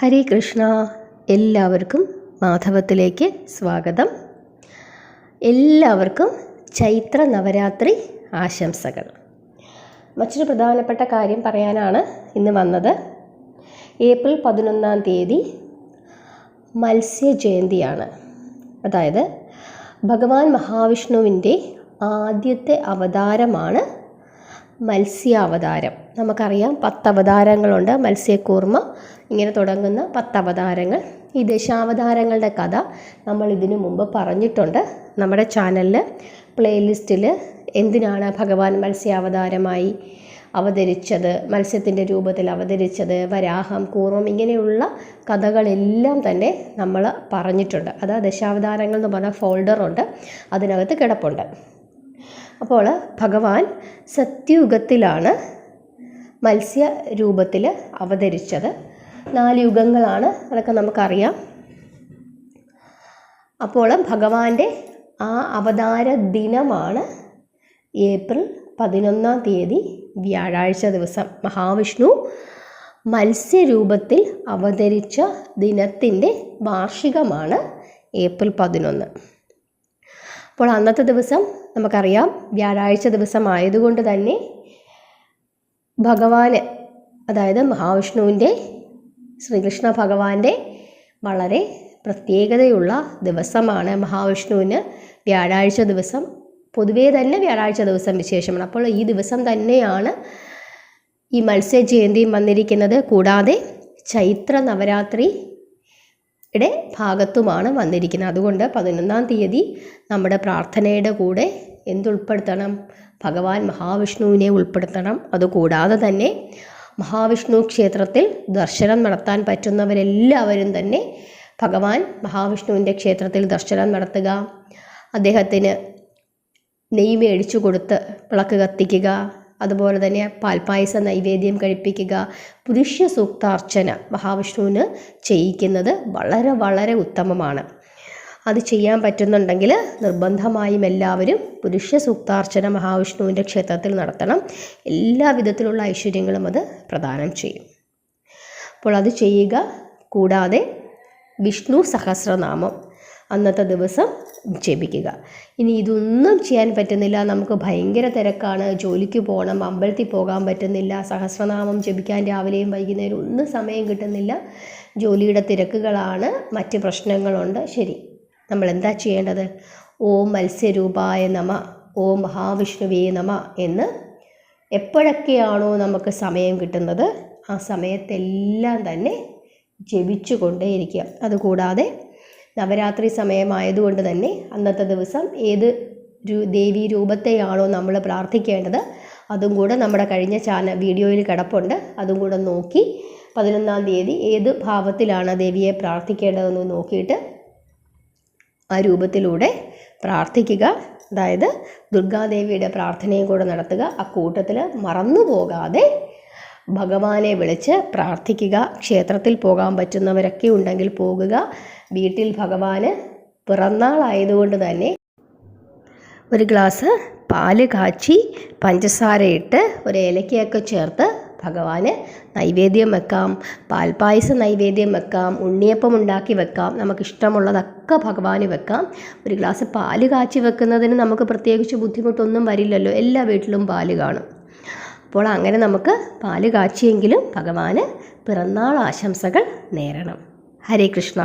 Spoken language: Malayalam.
ഹരേ കൃഷ്ണ. എല്ലാവർക്കും മാധവത്തിലേക്ക് സ്വാഗതം. എല്ലാവർക്കും ചൈത്ര നവരാത്രി ആശംസകൾ. മറ്റൊരു പ്രധാനപ്പെട്ട കാര്യം പറയാനാണ് ഇന്ന് വന്നത്. ഏപ്രിൽ 11 മത്സ്യജയന്തിയാണ്. അതായത് ഭഗവാൻ മഹാവിഷ്ണുവിൻ്റെ ആദ്യത്തെ അവതാരമാണ് മത്സ്യാവതാരം. നമുക്കറിയാം 10 അവതാരങ്ങളുണ്ട്. മത്സ്യക്കൂർമ്മ ഇങ്ങനെ തുടങ്ങുന്ന 10 അവതാരങ്ങൾ. ഈ ദശാവതാരങ്ങളുടെ കഥ നമ്മൾ ഇതിനു മുമ്പ് പറഞ്ഞിട്ടുണ്ട്. നമ്മുടെ ചാനലിൽ പ്ലേലിസ്റ്റിൽ എന്തിനാണ് ഭഗവാൻ മത്സ്യാവതാരമായി അവതരിച്ചത്, മത്സ്യത്തിൻ്റെ രൂപത്തിൽ അവതരിച്ചത്, വരാഹം, കൂർമ്മം, ഇങ്ങനെയുള്ള കഥകളെല്ലാം തന്നെ നമ്മൾ പറഞ്ഞിട്ടുണ്ട്. അത് ദശാവതാരങ്ങൾ എന്ന് പറഞ്ഞ ഫോൾഡറുണ്ട്, അതിനകത്ത് കിടപ്പുണ്ട്. അപ്പോൾ ഭഗവാൻ സത്യയുഗത്തിലാണ് മത്സ്യ രൂപത്തിൽ അവതരിച്ചത്. 4 യുഗങ്ങളാണ്, അതൊക്കെ നമുക്കറിയാം. അപ്പോൾ ഭഗവാന്റെ ആ അവതാര ദിനമാണ് ഏപ്രിൽ 11 വ്യാഴാഴ്ച ദിവസം. മഹാവിഷ്ണു മത്സ്യരൂപത്തിൽ അവതരിച്ച ദിനത്തിൻ്റെ വാർഷികമാണ് ഏപ്രിൽ 11. അപ്പോൾ അന്നത്തെ ദിവസം നമുക്കറിയാം വ്യാഴാഴ്ച ദിവസം ആയതുകൊണ്ട് തന്നെ ഭഗവാന്, അതായത് മഹാവിഷ്ണുവിൻ്റെ, ശ്രീകൃഷ്ണ ഭഗവാന്റെ വളരെ പ്രത്യേകതയുള്ള ദിവസമാണ്. മഹാവിഷ്ണുവിന് വ്യാഴാഴ്ച ദിവസം പൊതുവേ തന്നെ വ്യാഴാഴ്ച ദിവസം വിശേഷമാണ്. അപ്പോൾ ഈ ദിവസം തന്നെയാണ് ഈ മത്സ്യജയന്തിയും വന്നിരിക്കുന്നത്. കൂടാതെ ചൈത്ര നവരാത്രിയുടെ ഭാഗത്തുമാണ് വന്നിരിക്കുന്നത്. അതുകൊണ്ട് 11 നമ്മുടെ പ്രാർത്ഥനയുടെ കൂടെ എന്തുൾപ്പെടുത്തണം? ഭഗവാൻ മഹാവിഷ്ണുവിനെ ഉൾപ്പെടുത്തണം. അതുകൂടാതെ തന്നെ മഹാവിഷ്ണു ക്ഷേത്രത്തിൽ ദർശനം നടത്താൻ പറ്റുന്നവരെല്ലാവരും തന്നെ ഭഗവാൻ മഹാവിഷ്ണുവിൻ്റെ ക്ഷേത്രത്തിൽ ദർശനം നടത്തുക. അദ്ദേഹത്തിന് നെയ്യ് മേടിച്ചു കൊടുത്ത് വിളക്ക് കത്തിക്കുക. അതുപോലെ തന്നെ പാൽപ്പായസ നൈവേദ്യം കഴിപ്പിക്കുക. പുരുഷ സൂക്താർച്ചന മഹാവിഷ്ണുവിന് ചെയ്യിക്കുന്നത് വളരെ വളരെ ഉത്തമമാണ്. അത് ചെയ്യാൻ പറ്റുന്നുണ്ടെങ്കിൽ നിർബന്ധമായും എല്ലാവരും പുരുഷ സൂക്താർച്ചന മഹാവിഷ്ണുവിൻ്റെ ക്ഷേത്രത്തിൽ നടത്തണം. എല്ലാ വിധത്തിലുള്ള ഐശ്വര്യങ്ങളും അത് പ്രദാനം ചെയ്യും. അപ്പോൾ അത് ചെയ്യുക. കൂടാതെ വിഷ്ണു സഹസ്രനാമം അന്നത്തെ ദിവസം ജപിക്കുക. ഇനി ഇതൊന്നും ചെയ്യാൻ പറ്റുന്നില്ല, നമുക്ക് ഭയങ്കര തിരക്കാണ്, ജോലിക്ക് പോകണം, അമ്പലത്തിൽ പോകാൻ പറ്റുന്നില്ല, സഹസ്രനാമം ജപിക്കാൻ രാവിലെയും വൈകുന്നേരം ഒന്നും സമയം കിട്ടുന്നില്ല, ജോലിയുടെ തിരക്കുകളാണ്, മറ്റ് പ്രശ്നങ്ങളുണ്ട്. ശരി, നമ്മൾ എന്താ ചെയ്യേണ്ടത്? ഓം മത്സ്യരൂപായ നമ, ഓം മഹാവിഷ്ണുവേ നമ എന്ന് എപ്പോഴൊക്കെയാണോ നമുക്ക് സമയം കിട്ടുന്നത് ആ സമയത്തെല്ലാം തന്നെ ജപിച്ചു കൊണ്ടേയിരിക്കുക. അതുകൂടാതെ നവരാത്രി സമയമായതുകൊണ്ട് തന്നെ അന്നത്തെ ദിവസം ഏത് ദേവീ രൂപത്തെയാണോ നമ്മൾ പ്രാർത്ഥിക്കേണ്ടത് അതും കൂടെ നമ്മുടെ കഴിഞ്ഞ വീഡിയോയിൽ കിടപ്പുണ്ട്. അതും കൂടെ നോക്കി 11 ഏത് ഭാവത്തിലാണ് ദേവിയെ പ്രാർത്ഥിക്കേണ്ടതെന്ന് നോക്കിയിട്ട് ആ രൂപത്തിലൂടെ പ്രാർത്ഥിക്കുക. അതായത് ദുർഗാദേവിയുടെ പ്രാർത്ഥനയും കൂടെ നടത്തുക. ആ കൂട്ടത്തിൽ മറന്നു പോകാതെ ഭഗവാനെ വിളിച്ച് പ്രാർത്ഥിക്കുക. ക്ഷേത്രത്തിൽ പോകാൻ പറ്റുന്നവരൊക്കെ ഉണ്ടെങ്കിൽ പോകുക. വീട്ടിൽ ഭഗവാന് പിറന്നാളായതുകൊണ്ട് തന്നെ ഒരു ഗ്ലാസ് പാല് കാച്ചി പഞ്ചസാരയിട്ട് ഒരു ഏലക്കയൊക്കെ ചേർത്ത് ഭഗവാന് നൈവേദ്യം വെക്കാം. പാൽപ്പായസ നൈവേദ്യം വെക്കാം. ഉണ്ണിയപ്പം ഉണ്ടാക്കി വെക്കാം. നമുക്കിഷ്ടമുള്ളതൊക്കെ ഭഗവാന് വെക്കാം. ഒരു ഗ്ലാസ് പാല് കാച്ചി വെക്കുന്നതിന് നമുക്ക് പ്രത്യേകിച്ച് ബുദ്ധിമുട്ടൊന്നും വരില്ലല്ലോ, എല്ലാ വീട്ടിലും പാല് കാണും. അപ്പോൾ അങ്ങനെ നമുക്ക് പാല് കാച്ചിയെങ്കിലും ഭഗവാന് പിറന്നാൾ ആശംസകൾ നേരണം. ഹരേ കൃഷ്ണ.